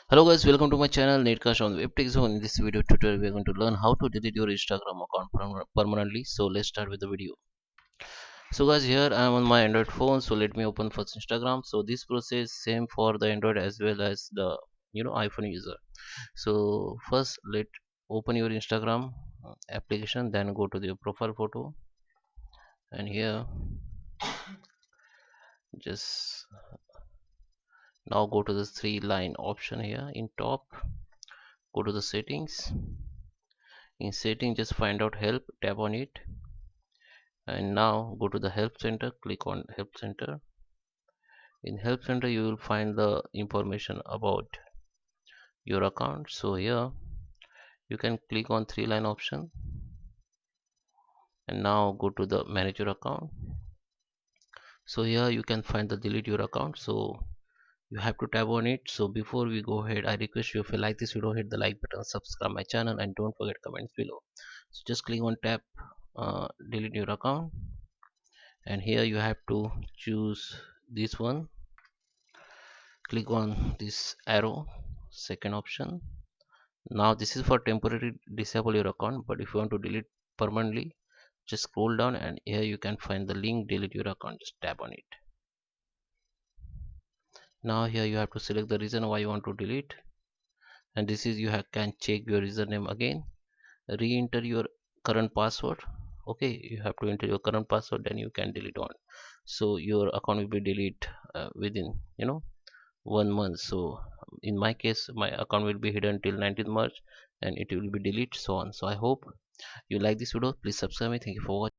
Hello guys, welcome to my channel Netcast on WebTech Zone. In this video tutorial, we are going to learn how to delete your Instagram account permanently. So let's start with the video. So guys, here I am on my Android phone. So let me open first Instagram. So this process same for the Android as well as the iPhone user. So first let open your Instagram application, then go to the profile photo, and here just now go to the three line option here in top. Go to the settings. In setting, just find out help, tap on it, and now go to the help center, click on help center. In help center you will find the information about your account. So here you can click on three line option, and now go to the manage your account. So here you can find the delete your account, so you have to tap on it. So before we go ahead, I request you, if you like this video, hit the like button, subscribe my channel, and don't forget comments below. So just click on tap delete your account, and here you have to choose this one. Click on this arrow, second option. Now this is for temporary disable your account, but if you want to delete permanently, just scroll down, and here you can find the link delete your account. Just tap on it. Now here you have to select the reason why you want to delete, and this is can check your username again, re-enter your current password. Okay, you have to enter your current password, then you can delete on. So your account will be delete within 1 month. So in my case, my account will be hidden till 19th March, and it will be deleted so on. So I hope you like this video. Please subscribe me. Thank you for watching.